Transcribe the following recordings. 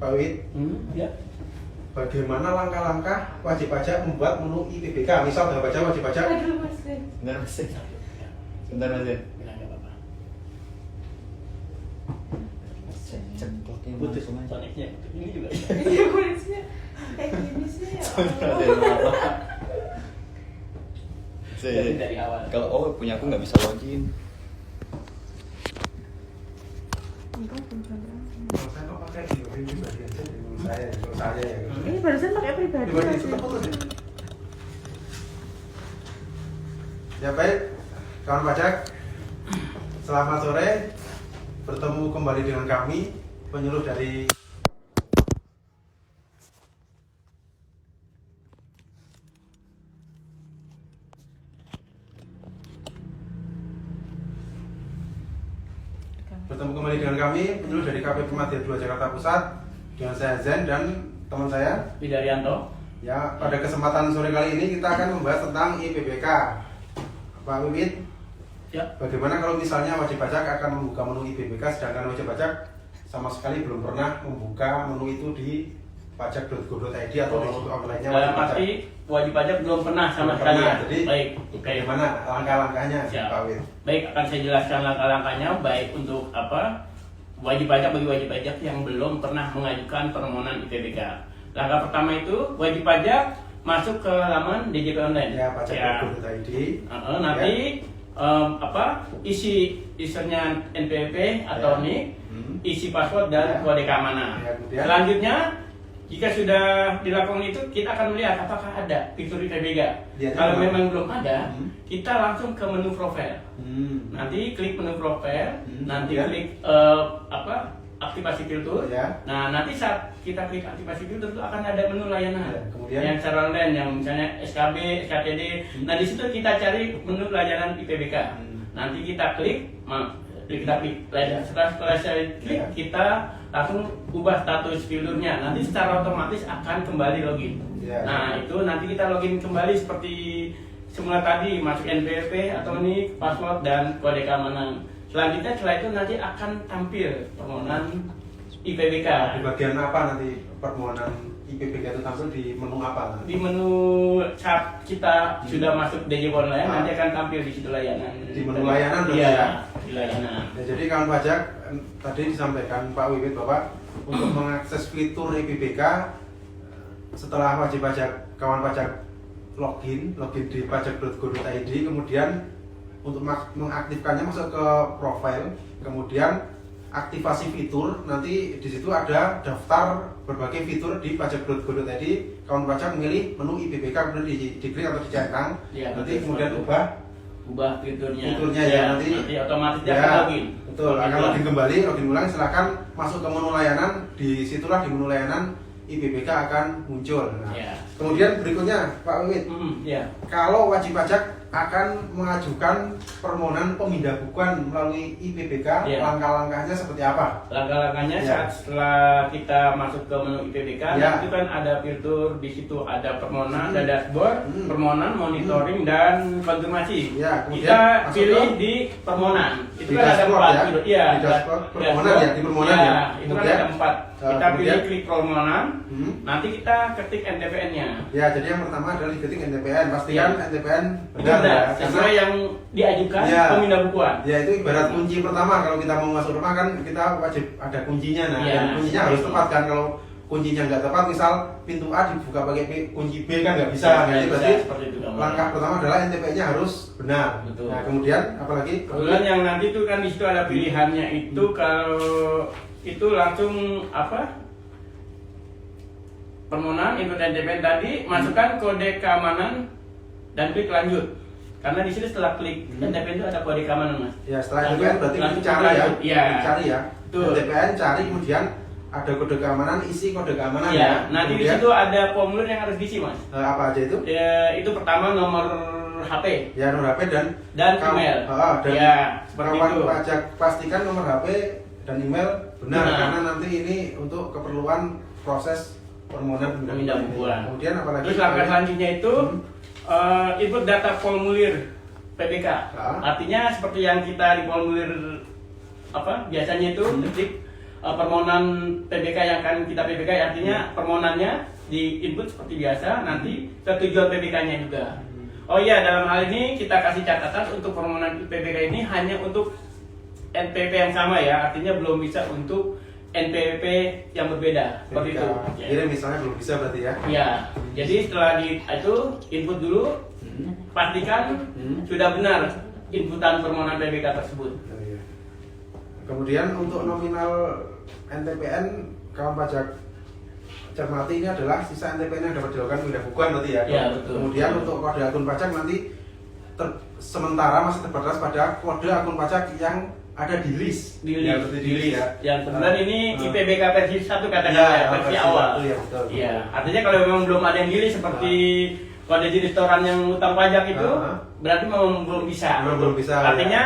Pak Wid. Ya. Bagaimana langkah-langkah wajib pajak membuat menu IPBK? Misal udah baca wajib pajak. Aduh Mas. Sebentar Mas. Sebentar Mas. Bilang nggak apa-apa. Ceploknya Putus langsung aja. soniknya. Ini juga. Iya kulisnya kayak gini sih ya Allah. Dari awal. Kalau punya aku nggak bisa login. Kalau saya kok pakai ini pribadi aja, kalau saya ya. Ini barusan pakai pribadi Pribadi Mas, itu ya? terputus ya. Ya baik, kawan pajak. Selamat sore. Bertemu kembali dengan kami, penyuluh dari penyuluh dari KP Pemadil 2 Jakarta Pusat dengan saya Zen dan teman saya. Widaryanto. Ya, pada kesempatan sore kali ini kita akan membahas tentang IPBK. Pak Wimit, Ya. bagaimana kalau misalnya wajib pajak akan membuka menu IPBK sedangkan wajib pajak sama sekali belum pernah membuka menu itu di pajak.go.id atau di situs online-nya wajib Dalam pajak. arti wajib pajak belum pernah sama Belum sekali. pernah. Ya? Jadi, Baik. Oke. Bagaimana langkah-langkahnya, Siap. Pak Wimit? Baik, akan saya jelaskan langkah-langkahnya baik untuk apa? Wajib pajak bagi wajib pajak yang belum pernah mengajukan permohonan IPBK. Langkah pertama itu wajib pajak masuk ke laman DJP online. Ya, pajak.go.id. Nanti isi usernya NPWP atau Ya. NIK, isi password dan Ya. kode keamanan. Ya, kemudian? Selanjutnya, jika sudah dilakukan itu, kita akan melihat apakah ada fitur IPBK. Lihatnya Kalau mana? memang belum ada, kita langsung ke menu profile. Nanti klik menu profile, nanti Ya. klik aktivasi filter. Ya. Nah, nanti saat kita klik aktivasi filter itu akan ada menu layanan. Ya, kemudian? Yang secara online, yang misalnya SKB, SKTD. Nah, di situ kita cari menu layanan IPBK. Nanti kita klik, Ya. setelah saya klik, Ya. kita langsung ubah status filternya. Nanti secara otomatis akan kembali login. Ya. Nah, itu nanti kita login kembali seperti semula tadi, masuk NPWP atau NIK, password dan kode keamanan. Selanjutnya setelah itu nanti akan tampil permohonan IPBK. Di bagian apa nanti permohonan IPBK itu tampil di menu apa? Di menu saat kita sudah masuk DJP online nanti akan tampil di situ layanan. Di menu layanan berarti Iya, ya? di layanan. Ya, jadi kawan pajak tadi disampaikan Pak Wiwit Bapak untuk mengakses fitur IPBK setelah wajib pajak kawan pajak login di pajak.go.id, kemudian untuk mengaktifkannya masuk ke profile, kemudian aktivasi fitur. Nanti di situ ada daftar berbagai fitur di pajak.go.id. Kawan pajak memilih menu IPBK, kemudian diklik atau dicentang. Ya, nanti betul. kemudian ubah Fiturnya ya, nanti otomatis dia ya, akan login. betul, akan login kembali, login ulang. Silakan masuk ke menu layanan. Disitulah di menu layanan IPBK akan muncul. Nah, Ya. kemudian berikutnya Pak Wimit, Ya. kalau wajib pajak akan mengajukan permohonan pemindahbukuan melalui IPBK, Ya. langkah-langkahnya seperti apa? Langkah-langkahnya Ya. saat setelah kita masuk ke menu IPBK, Ya. itu kan ada fitur di situ ada permohonan, ada Hmm. dashboard, permohonan, monitoring dan konfirmasi. Ya, kemudian Kita masuk pilih ke- di permohonan. Itu di kan ada dashboard 4 ya? fitur. Iya, Di dashboard permohonan dashboard. ya, di permohonan ya. Itu kan Kemudian, ada 4. Kita kemudian? pilih klik permohonan. Hmm. Nanti kita ketik NTPN-nya. Ya, jadi yang pertama adalah diketik NTPN. Pastikan Ya. NTPN Itu benar benar, ya, sesuai karena yang diajukan Ya. pemindahbukuan. ya itu ibarat kunci pertama. Kalau kita mau masuk rumah kan kita wajib ada kuncinya. Nah, Ya, dan kuncinya harus itu. tepat kan. Kalau kuncinya nggak tepat, misal pintu A dibuka pakai kunci B kan nggak bisa. Ya, Nah, nggak jadi bisa, berarti seperti itu, Kang. langkah pertama adalah NTPN-nya harus benar. Betul. Nah, kemudian apalagi? Kebetulan yang nanti itu kan di situ ada pilihannya itu kalau itu langsung permohonan input NTPN tadi masukkan kode keamanan dan klik lanjut. Karena di situ setelah klik NTPN itu ada kode keamanan, Mas. Ya, setelah Lanjut, NTPN berarti lanjut, cari ya. lanjut. Iya. Cari ya. Betul. NTPN cari, kemudian ada kode keamanan, isi kode keamanan Iya, ya. nanti di Kemudian, situ ada formulir yang harus diisi, Mas. apa aja itu? Itu pertama nomor HP Ya, nomor HP dan email. Dan Ya, seperti kawan itu. pajak pastikan nomor HP dan email benar, Benar. karena nanti ini untuk keperluan proses permohonan Pemindahbukuan. Kemudian apalagi? Terus langkah selanjutnya itu input data formulir PBK. Ah. Artinya seperti yang kita di formulir biasanya itu ketik permohonan PBK yang akan kita PBK, artinya permohonannya di input seperti biasa, nanti ketujuan PBK-nya juga. Oh iya, dalam hal ini kita kasih catatan untuk permohonan PBK ini hanya untuk NPWP yang sama ya, artinya belum bisa untuk NPWP yang berbeda seperti itu. Ini misalnya belum bisa berarti ya? Ya, jadi setelah itu input dulu, pastikan sudah benar inputan permohonan PBK tersebut. Oh, iya. Kemudian untuk nominal NTPN kawan pajak cermati ini adalah sisa NTPN yang dapat dilakukan pindah bukuan berarti ya? Ya, betul. Kemudian untuk kode akun pajak nanti sementara masih terbatas pada kode akun pajak yang ada di list. Di Ya, list, berarti di list ya. Yang kebetulan ini IPBK versi 1 katakan Ya, ya, versi awal. Iya, betul. Iya, artinya kalau memang belum ada yang di list seperti kode di restoran yang utang pajak itu, berarti memang belum bisa. Belum bisa. Artinya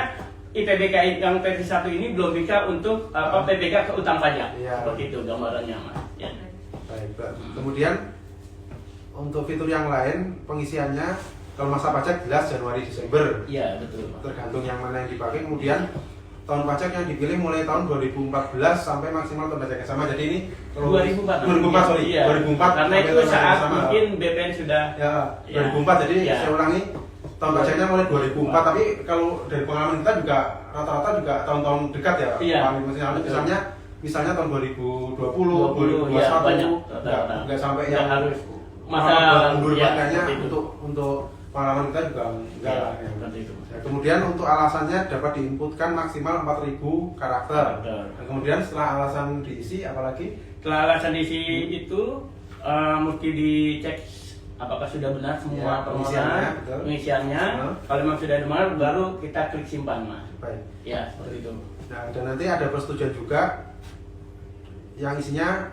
IPBK yang versi 1 ini belum bisa untuk PBK ke utang pajak. Iya. Seperti itu gambarannya, Mas. Ya. Baik, Pak. Kemudian untuk fitur yang lain pengisiannya kalau masa pajak jelas Januari Desember. Iya, betul. Tergantung yang mana yang dipakai. Kemudian tahun pajak yang dipilih mulai tahun 2014 sampai maksimal tahun pajak yang sama. Jadi ini kalau 2004 sorry, iya. 2004 Karena sampai itu tahun pajak saat yang sama. mungkin BPN sudah Ya, Ya. 2004 jadi Ya. saya ulangi tahun pajaknya mulai 2004 tapi kalau dari pengalaman kita juga rata-rata juga tahun-tahun dekat ya. Iya. Pak. Misalnya tahun 2020, 2021 ya, banyak. enggak sampai Nggak yang harus masa mundur ya, makanya seperti itu. untuk pengalaman kita juga enggak Ya, lah ya. seperti itu. Ya, kemudian untuk alasannya dapat diinputkan maksimal 4.000 karakter. Dan kemudian setelah alasan diisi apalagi Setelah alasan diisi itu mesti dicek apakah sudah benar semua Ya, permohonan betul. pengisiannya. Kalau memang sudah benar, baru kita klik simpan, Mas. baik. Ya, seperti itu. Nah, dan nanti ada persetujuan juga yang isinya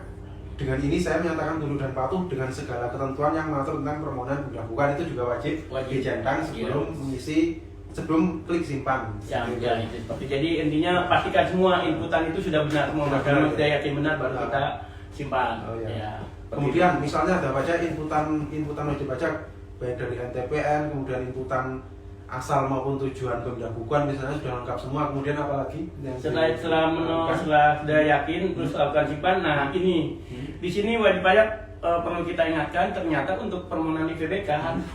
dengan ini saya menyatakan tunduk dan patuh dengan segala ketentuan yang mengatur tentang permohonan pendampingan itu juga wajib dicentang sebelum mengisi sebelum klik simpan. Ya, ya, itu seperti jadi intinya pastikan semua inputan itu sudah benar semua. Sudah Kalau benar, sudah ya. yakin benar baru Nah. kita simpan. Oh, ya. Ya. Kemudian misalnya ada baca inputan wajib pajak baik dari NTPN, kemudian inputan asal maupun tujuan pembukuan misalnya sudah lengkap semua. Kemudian apalagi yang setelah sudah yakin terus lakukan simpan. Nah, ini di sini wajib pajak perlu kita ingatkan ternyata untuk permohonan IPBK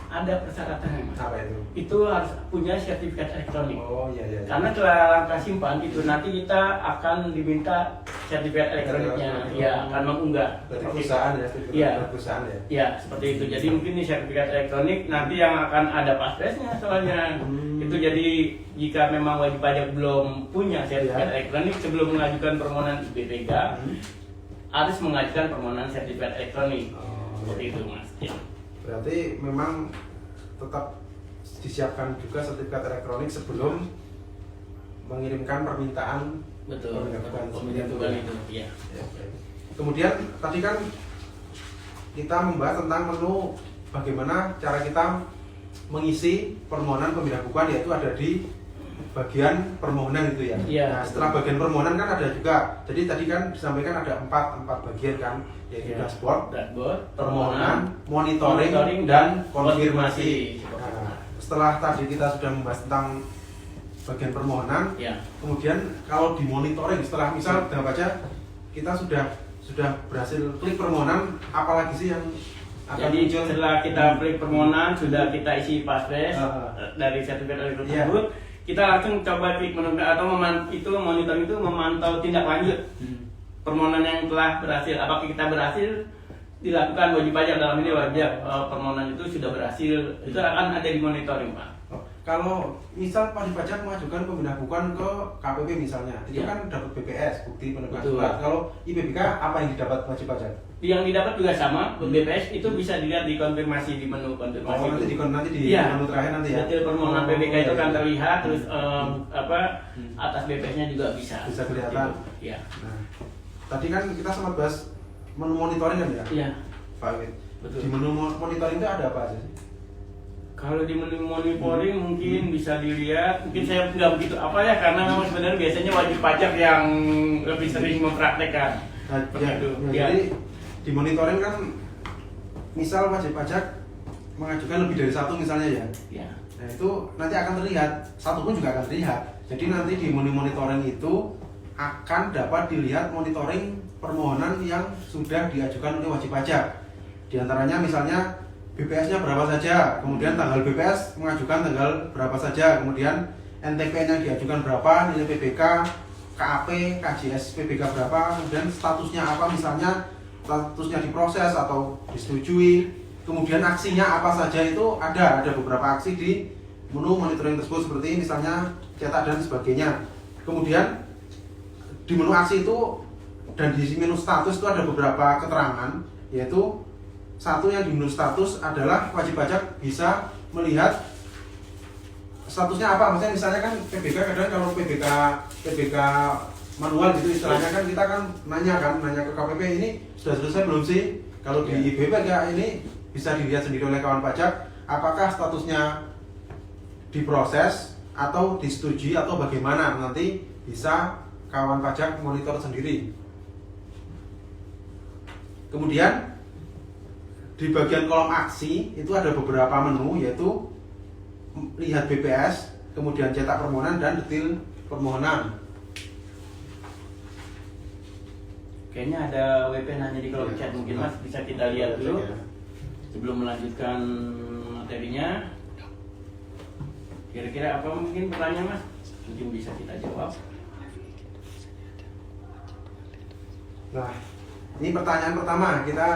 ada persyaratannya, Mas. apa itu? Itu harus punya sertifikat elektronik. Oh iya iya. Karena setelah langkah simpan itu nanti kita akan diminta sertifikat elektroniknya, ya akan mengunggah. Berarti Seperti perusahaan itu. ya, sertifikat Iya. perusahaan ya. Ya seperti itu. Jadi mungkin ini sertifikat elektronik nanti yang akan ada paspresnya soalnya. Itu jadi jika memang wajib pajak belum punya sertifikat elektronik sebelum mengajukan permohonan IPBK harus mengajukan permohonan sertifikat elektronik. Seperti itu, Mas. Ya. Berarti memang tetap disiapkan juga sertifikat elektronik sebelum mengirimkan permintaan Betul. pembentukan Pembentukan itu, iya. Ya, baik. Kemudian tadi kan kita membahas tentang menu bagaimana cara kita mengisi permohonan pembukuan yaitu ada di bagian permohonan itu ya. Iya. Nah, setelah bagian permohonan kan ada juga. Jadi tadi kan disampaikan ada empat bagian kan, yaitu Ya. dashboard, Dashboard, permohonan, monitoring, dan konfirmasi. konfirmasi. Nah, setelah tadi kita sudah membahas tentang bagian permohonan, Ya. kemudian kalau di monitoring setelah misal dalam baca kita sudah berhasil klik permohonan, apalagi sih yang akan Jadi muncul? setelah kita klik permohonan sudah kita isi paspres dari sertifikat elektronik Iya. tersebut, kita langsung coba klik atau monitoring itu memantau tindak lanjut permohonan yang telah berhasil. Apakah kita berhasil dilakukan wajib pajak dalam ini wajib permohonan itu sudah berhasil, itu akan ada di monitoring, Pak. Kalau misal wajib pajak mengajukan pembukuan ke KPP misalnya, itu Iya. kan dapat BPS, bukti penegakan Betul. surat. Kalau IPBK apa yang didapat wajib pajak? Yang didapat juga sama, BPS itu bisa dilihat di konfirmasi di menu konfirmasi. Oh, nanti di Iya. menu terakhir nanti ya. Detail permohonan PBK itu iya, kan iya. terlihat, terus atas BPS-nya juga bisa. Bisa kelihatan. Iya. Nah, tadi kan kita sempat bahas menu monitoring kan ya, Iya. Pak Wid? Betul. Di menu monitoring itu ada apa aja sih? Kalau di menu monitoring mungkin bisa dilihat, mungkin saya nggak begitu apa ya karena memang sebenarnya biasanya wajib pajak yang lebih sering mempraktekkan. Nah, Begitu. Ya. Jadi di monitoring kan misal wajib pajak mengajukan lebih dari satu misalnya ya. Ya. Nah itu nanti akan terlihat, satu pun juga akan terlihat. Jadi nanti di menu monitoring itu akan dapat dilihat monitoring permohonan yang sudah diajukan oleh wajib pajak. Di antaranya misalnya BPS-nya berapa saja, kemudian tanggal BPS mengajukan tanggal berapa saja, kemudian NTP yang diajukan berapa, nilai PBK, KAP, KJS PBK berapa, kemudian statusnya apa, misalnya statusnya diproses atau disetujui, kemudian aksinya apa saja itu ada beberapa aksi di menu monitoring tersebut seperti misalnya cetak dan sebagainya. Kemudian di menu aksi itu dan di menu status itu ada beberapa keterangan, yaitu satu yang di menu status adalah wajib pajak bisa melihat statusnya apa. Maksudnya misalnya kan PBK, kadang kalau PBK manual gitu istilahnya kan kita kan nanya ke KPP ini sudah selesai belum sih. Kalau di IPPK ini bisa dilihat sendiri oleh kawan pajak apakah statusnya diproses atau disetujui atau bagaimana, nanti bisa kawan pajak monitor sendiri. Kemudian di bagian kolom aksi itu ada beberapa menu, yaitu lihat BPS, kemudian cetak permohonan dan detail permohonan. Kayaknya ada WP nanya di kolom chat, mungkin Mas bisa kita lihat dulu sebelum melanjutkan materinya. Kira-kira apa mungkin pertanyaan Mas? Mungkin bisa kita jawab. Nah, ini pertanyaan pertama, kita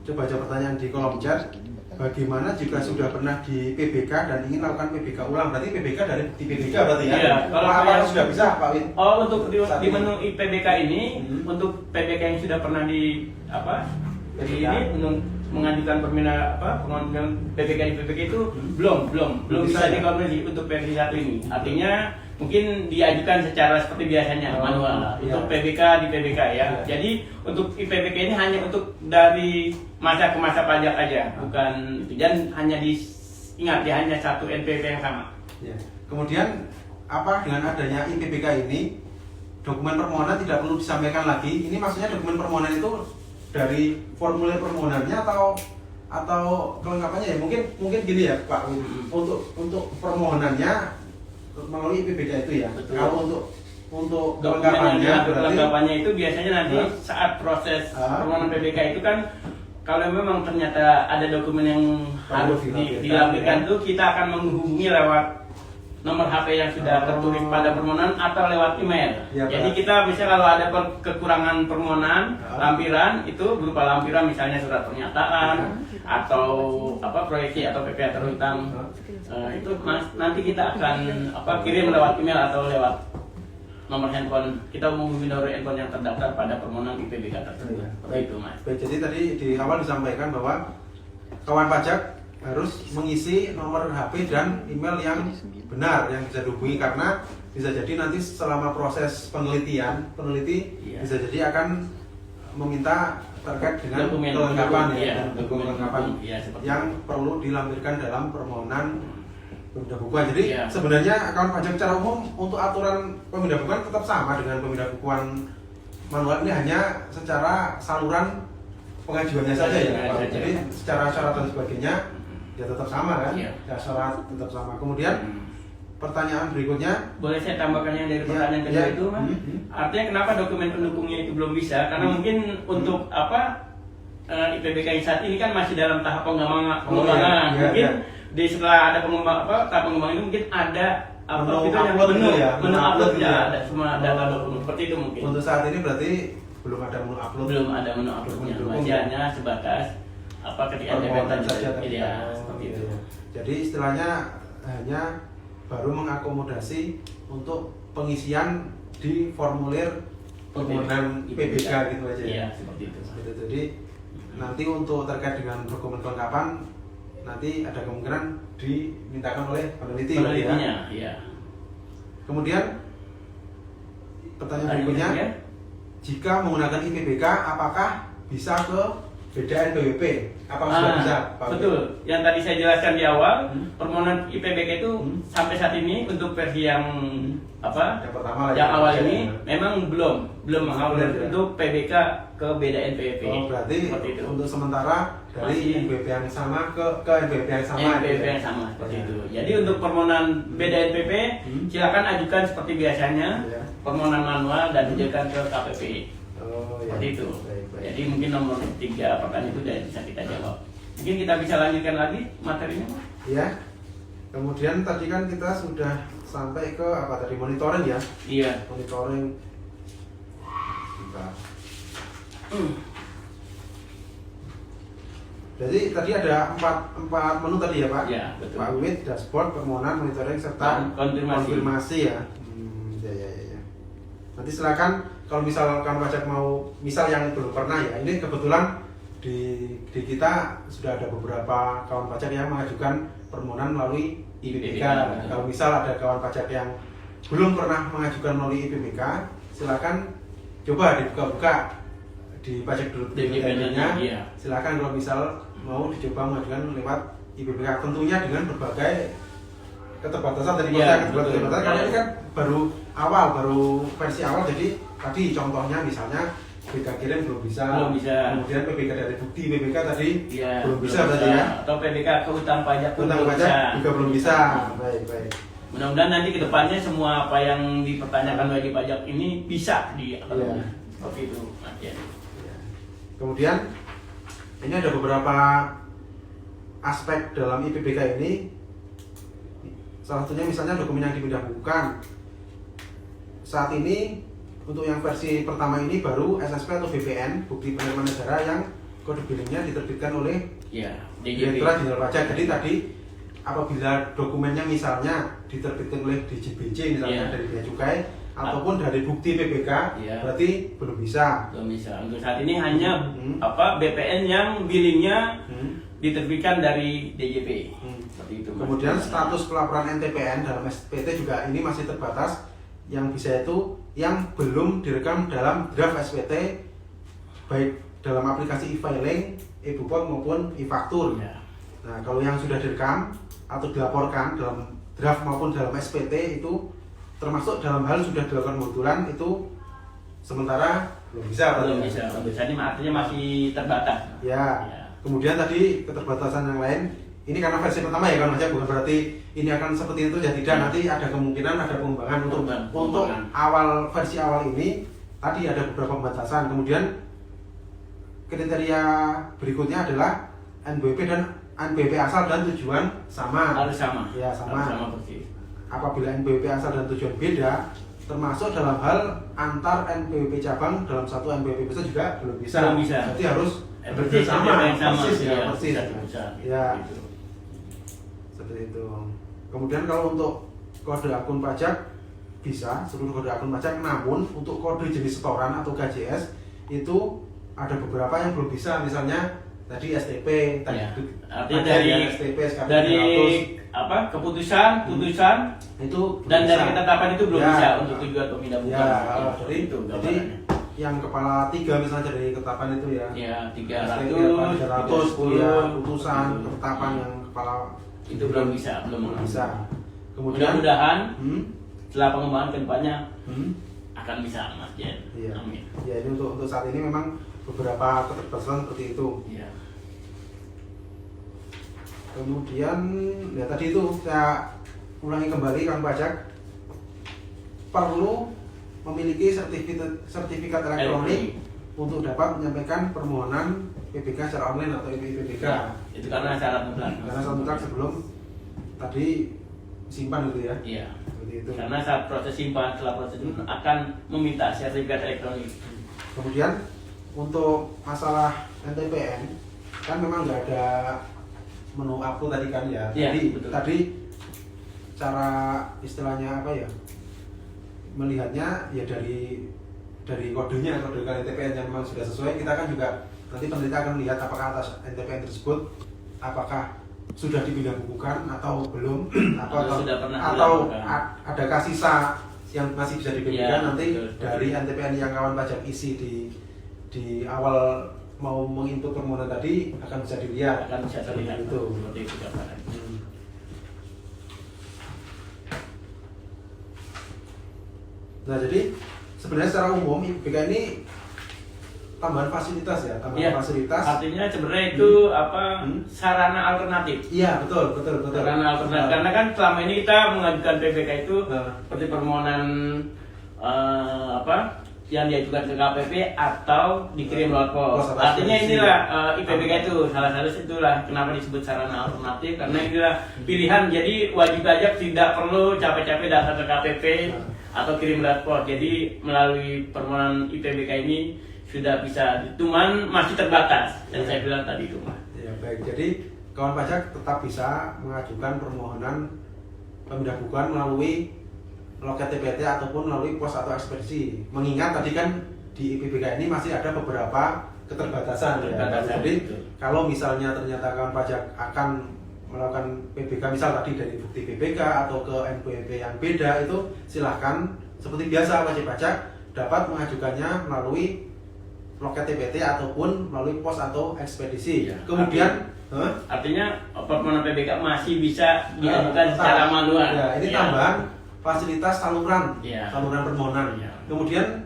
coba baca pertanyaan di kolom chat. Bagaimana jika sudah pernah di PBK dan ingin melakukan PBK ulang? Berarti PBK dari di PBK berarti ya? Iya, kalau apa sudah bisa Pak Win? Oh, untuk di menu IPBK ini, untuk PBK yang sudah pernah di di ini untuk mengajukan permohonan PBK di PBK itu belum bisa dikonversi untuk versi 1 ini. Artinya mungkin diajukan secara seperti biasanya manual untuk PBK di PBK ya. Jadi untuk IPBK ini hanya untuk dari masa ke masa pajak aja, bukan itu. Dan hanya diingat ya, hanya satu NPWP yang sama. Ya. Kemudian apa dengan adanya IPBK ini dokumen permohonan tidak perlu disampaikan lagi? Ini maksudnya dokumen permohonan itu dari formulir permohonannya atau kelengkapannya ya? Mungkin gini ya Pak, untuk permohonannya melalui IPBK itu ya. Betul. Kalau untuk kelengkapannya itu biasanya nanti saat proses permohonan PBK itu kan, kalau memang ternyata ada dokumen yang harus dilampirkan itu, kita akan menghubungi lewat nomor HP yang sudah tertulis pada permohonan atau lewat email. Ya, jadi kita bisa kalau ada kekurangan permohonan lampiran itu berupa lampiran misalnya surat pernyataan atau proyeksi atau PPh terhutang, itu nanti kita akan kirim lewat email atau lewat nomor handphone. Kita menghubungi nomor handphone yang terdaftar pada permohonan IPBK tersebut. Seperti itu Mas. Baik, jadi tadi di awal disampaikan bahwa kawan pajak harus mengisi nomor HP dan email yang benar yang bisa dihubungi, karena bisa jadi nanti selama proses peneliti bisa jadi akan meminta terkait dengan kelengkapan yang perlu dilampirkan dalam permohonan pemindah bukuan. Jadi sebenarnya kawan pajak secara umum untuk aturan pemindah bukuan tetap sama dengan pemindah bukuan manual, ini hanya secara saluran pengajuannya saja ya Pak. Jadi secara syarat dan sebagainya ya tetap sama kan? Syarat tetap sama. Kemudian pertanyaan berikutnya, boleh saya tambahkan yang dari pertanyaan kedua itu Mas? Artinya kenapa dokumen pendukungnya itu belum bisa? Karena mungkin untuk IPBK yang saat ini kan masih dalam tahap pengembangan. Mungkin di setelah ada tahap pengembangan itu mungkin ada menu upload ada semua data dokumen seperti itu mungkin. Untuk saat ini berarti belum ada menu upload. Belum ada menu uploadnya, masih hanya sebatas ketika ada saja seperti itu. Jadi istilahnya hanya baru mengakomodasi untuk pengisian di formulir permohonan IPBK gitu aja ya. Iya, seperti itu. Jadi nanti untuk terkait dengan dokumen kelengkapan nanti ada kemungkinan dimintakan oleh penelitinya. Iya. Kemudian pertanyaan berikutnya, jika menggunakan IPBK apakah bisa ke beda NPWP? Apakah sudah bisa? Betul. Yang tadi saya jelaskan di awal, permohonan IPBK itu sampai saat ini untuk versi yang yang awal ini memang belum mengupload untuk PBK ke beda NPWP. Berarti untuk sementara dari NPWP yang sama ke NPWP yang sama. NPWP yang sama seperti itu. Jadi untuk permohonan beda NPWP silakan ajukan seperti biasanya permohonan manual dan diajukan ke KPP. Oh ya. Seperti itu. Baik. Jadi mungkin nomor 3 pertanyaan itu sudah bisa kita jawab. Mungkin kita bisa lanjutkan lagi materinya, Pak. Ya. Kemudian tadi kan kita sudah sampai ke apa tadi, monitoring ya? Iya. Monitoring. Bentar. Jadi tadi ada empat menu tadi ya Pak? Ya, betul. Pak Wimit, dashboard, permohonan, monitoring, serta Dan konfirmasi. ya. Ya. Nanti silakan kalau misal kawan pajak mau, misal yang belum pernah ya, ini kebetulan di kita sudah ada beberapa kawan pajak yang mengajukan permohonan melalui IPBK. IPBK. Kalau misal ada kawan pajak yang belum pernah mengajukan melalui IPBK, silakan coba dibuka-buka di pajak.go.id-nya. Iya. Silakan kalau misal mau dicoba mengajukan lewat IPBK, tentunya dengan berbagai keterbatasan dari Iya, keterbatasan. betul. Karena ini kan baru versi awal, jadi tadi contohnya misalnya BK kirim belum bisa. Kemudian PBK dari bukti PBK tadi Iya, belum bisa berarti ya. Atau PBK kehutang pajak pun Tentang belum pajak bisa. juga belum bisa. Baik. Mudah-mudahan nanti kedepannya semua apa yang dipertanyakan wajib pajak ini bisa diakomodir. Iya. Seperti itu, Mas Jen. Kemudian ini ada beberapa aspek dalam IPBK ini. Salah satunya misalnya dokumen yang dipindah bukukan. Saat ini untuk yang versi pertama ini baru SSP atau BPN, bukti penerimaan negara, yang kode billingnya diterbitkan oleh Iya, Direktorat Jenderal Pajak. Jadi tadi apabila dokumennya misalnya diterbitkan oleh DJBJ misalnya Iya. dari Bea Cukai ataupun dari bukti PBK, Iya. berarti belum bisa. Belum bisa. Untuk saat ini hanya Hmm. BPN yang billingnya Hmm. diterbitkan dari DJP. Hmm. Seperti itu, Mas. Kemudian status pelaporan NTPN dalam SPT juga ini masih terbatas. Yang bisa itu yang belum direkam dalam draft SPT, baik dalam aplikasi e-filing, e-bupot maupun e-faktur. Ya. Nah, kalau yang sudah direkam atau dilaporkan dalam draft maupun dalam SPT itu termasuk dalam hal sudah dilakukan penguturan, itu sementara belum bisa. Belum Pak. bisa. Untuk saat ini artinya masih terbatas. Ya. Ya. Kemudian tadi keterbatasan yang lain, ini karena versi pertama ya kan Mas, bukan berarti ini akan seperti itu ya, tidak. Nanti ada kemungkinan ada pengembangan untuk versi awal ini tadi ada beberapa pembatasan. Kemudian kriteria berikutnya adalah NBP dan NBP asal dan tujuan sama. Harus sama. Ya, sama. Harus sama persis. Apabila NBP asal dan tujuan beda, termasuk dalam hal antar NBP cabang dalam satu NBP besar juga belum bisa. Belum bisa. Jadi harus Persis sama, persis ya, ya, persis. satu besar. Ya. Gitu. Seperti itu. Kemudian kalau untuk kode akun pajak bisa seluruh kode akun pajak, namun untuk kode jenis setoran atau KJS itu ada beberapa yang belum bisa. Misalnya tadi STP, tadi Ya. Artinya ada dari ya, STP SKP dari 300. keputusan itu dan belum dari bisa. ketetapan itu belum Ya. bisa untuk tujuan pemindah bukan. Ya, Seperti itu jadi gambarannya. yang kepala 3 misalnya dari ketetapan itu ya. Ya, STP 300, 300 ya, putusan ketetapan yang kepala itu belum bisa, belum bisa. Kemudian mudah-mudahan hmm, setelah pengembangan kedepannya hmm, akan bisa, Mas Jen. iya. Amin. Ya, ini untuk saat ini memang beberapa keterbatasan seperti itu. Iya. Kemudian ya tadi itu saya ulangi kembali, kawan pajak perlu memiliki sertifikat elektronik untuk dapat menyampaikan permohonan PBK secara online atau IPBK. Ya, itu karena syarat mutlak. Karena syarat mutlak sebelum tadi simpan gitu ya. Iya. Seperti itu. Karena saat proses simpan, setelah proses itu akan meminta sertifikat elektronik. Kemudian untuk masalah NTPN kan memang nggak ada menu upload tadi kan ya. Iya, Jadi betul. tadi cara istilahnya apa ya? Melihatnya ya dari kodenya, kode NTPN yang memang sudah sesuai. Kita kan juga nanti peneliti akan melihat apakah atas NTPN tersebut apakah sudah dipindah bukukan atau belum, Atau sudah pernah atau dilakukan. adakah sisa yang masih bisa dipindahkan Ya, nanti betul. dari NTPN yang kawan pajak isi di awal mau menginput permohonan tadi akan bisa dilihat. Akan bisa terlihat itu. seperti itu gambarannya. Nah, jadi sebenarnya secara umum IPBK ini tambahan fasilitas ya, tambahan Iya. fasilitas. Artinya sebenarnya itu sarana alternatif. Iya, betul. Sarana alternatif. Karena kan selama ini kita mengajukan PBK itu Nah. seperti permohonan yang diajukan ke KPP atau dikirim lewat pos. Pos atau Artinya ekspedisi. inilah IPBK itu salah satu itulah kenapa disebut sarana alternatif karena inilah pilihan. Jadi wajib pajak tidak perlu capek-capek datang ke KPP atau kirim lewat pos. Jadi melalui permohonan IPBK ini sudah bisa, cuman masih terbatas. Dan saya bilang tadi itu Mas. Ya, baik. Jadi kawan pajak tetap bisa mengajukan permohonan pemindahan melalui loket TPT ataupun melalui pos atau ekspedisi. Mengingat tadi kan di IPBK ini masih ada beberapa keterbatasan. Ya. Jadi betul. kalau misalnya ternyata kawan pajak akan melakukan PBK misal tadi dari bukti PBK atau ke NPWP yang beda, itu silahkan seperti biasa wajib pajak dapat mengajukannya melalui loket TPT ataupun melalui pos atau ekspedisi. Ya, Kemudian artinya permohonan PBK masih bisa diajukan secara manual. Ya, ini Ya. tambahan fasilitas saluran, Ya. saluran permohonan. Ya. Kemudian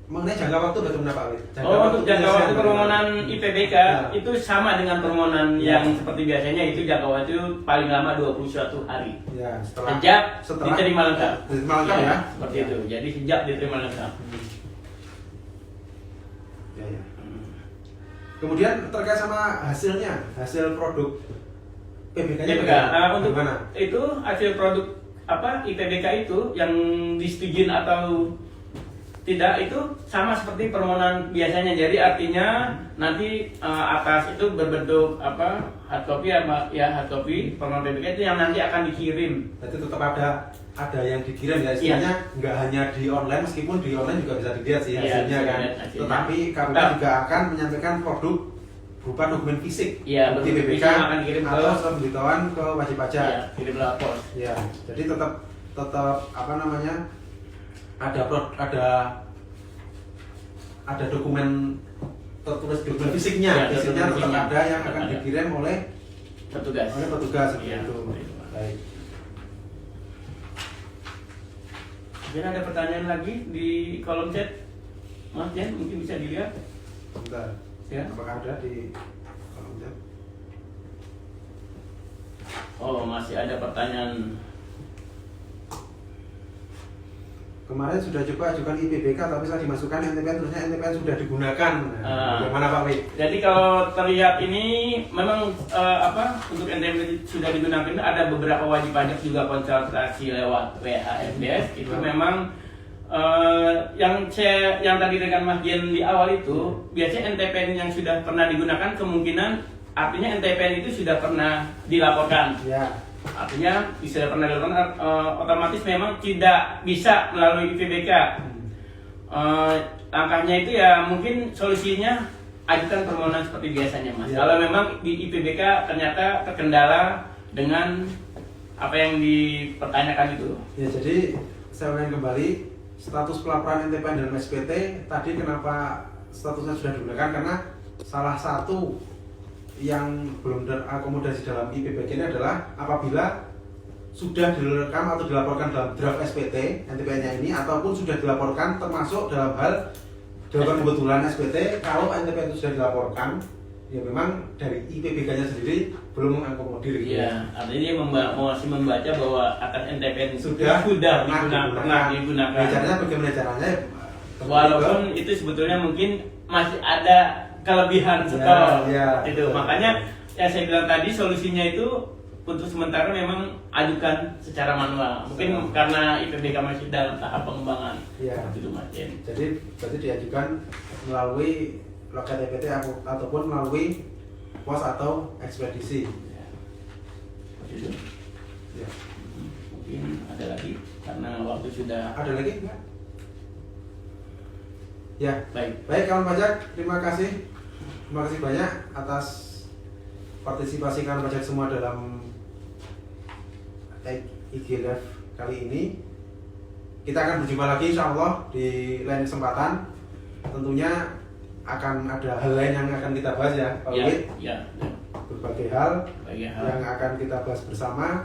mengenai jangka waktu bagaimana Pak Wid? Untuk jangka waktu penyelesaian permohonan bagaimana? IPBK Ya. itu sama dengan permohonan Ya. yang seperti biasanya, itu jangka waktu paling lama 21 hari. Ya, Sejak diterima lengkap. Diterima lengkap ya. Seperti itu. Jadi sejak diterima lengkap. Ya, ya. Kemudian terkait sama hasil produk PBK-nya IPBK. Untuk gimana? itu hasil produk IPBK itu yang disetujui atau tidak itu sama seperti permohonan biasanya. Jadi artinya nanti atas itu berbentuk hard copy hard copy permohonan PBK itu yang nanti akan dikirim. Jadi tetap ada yang dikirim ya, istilahnya nggak hanya di online, meskipun di online juga bisa dilihat sih Iya, hasilnya bisa kan. lihat hasilnya. Tetapi KPK juga akan menyampaikan produk berupa dokumen fisik Iya, bukti dokumen PBK fisik yang akan dikirim ke- atau surat pemberitahuan ke wajib pajak. Ya, kirim lewat pos. Ya, jadi tetap ada dokumen tertulis dokumen fisiknya, Ya, fisiknya dokumen tetap fisiknya. ada yang akan Ada. dikirim oleh Petugas. petugas seperti Iya, itu. seperti itu. Baik. Mungkin ada pertanyaan lagi di kolom chat, Mas Jen, mungkin bisa dilihat. Sebentar. Ya. Apakah ada di kolom chat? Oh, masih ada pertanyaan. Kemarin sudah coba ajukan IPBK tapi saya dimasukkan NTPN, terusnya NTPN sudah digunakan. Bagaimana Pak Wid? Jadi kalau terlihat ini memang untuk NTP sudah digunakan, ada beberapa wajib pajak juga konsultasi lewat WA-FBS itu memang yang tadi dengan Mas Jen di awal itu biasanya NTPN yang sudah pernah digunakan kemungkinan artinya NTPN itu sudah pernah dilaporkan. Ya. Artinya bisa pernah dilakukan otomatis memang tidak bisa melalui IPBK. Langkahnya itu ya mungkin solusinya ajukan permohonan seperti biasanya Mas. Ya. Kalau memang di IPBK ternyata terkendala dengan apa yang dipertanyakan itu. Ya, jadi saya ulangi kembali, status pelaporan NTPN dan SPT tadi kenapa statusnya sudah digunakan, karena salah satu yang belum terakomodasi dalam IPBK ini adalah apabila sudah direkam atau dilaporkan dalam draft SPT NTPN-nya ini ataupun sudah dilaporkan termasuk dalam hal jawaban kebetulan SPT. Kalau NTPN itu sudah dilaporkan, ya memang dari IPBK-nya sendiri belum mengakomodir. Iya, artinya dia masih membaca bahwa atas NTPN Sudah pernah digunakan. Caranya bagaimana caranya? Walaupun itu sebetulnya mungkin masih ada kelebihan setor ya, itu. Makanya ya saya bilang tadi solusinya itu untuk sementara memang ajukan secara manual. Mungkin karena IPBK masih dalam tahap pengembangan. Ya. Itu Mas Jen. Jadi berarti diajukan melalui loket TPT ataupun melalui pos atau ekspedisi. Ya. Itu. Ya. Mungkin ada lagi karena waktu sudah Ada lagi enggak? Ya, baik. baik kawan pajak, terima kasih banyak atas partisipasi kawan pajak semua dalam IG Live kali ini. Kita akan berjumpa lagi insya Allah di lain kesempatan. Tentunya akan ada hal lain yang akan kita bahas ya Pak Wid. Ya. Berbagai hal yang akan kita bahas bersama.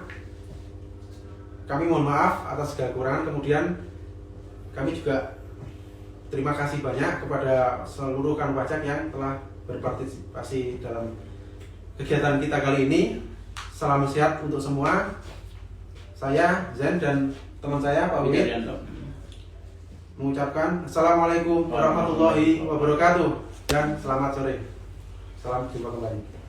Kami mohon maaf atas segala kekurangan. Kemudian kami juga terima kasih banyak kepada seluruh kawan pajak yang telah berpartisipasi dalam kegiatan kita kali ini. Salam sehat untuk semua. Saya Zen dan teman saya Pak Wid. mengucapkan Assalamualaikum warahmatullahi wabarakatuh dan selamat sore. Salam jumpa kembali.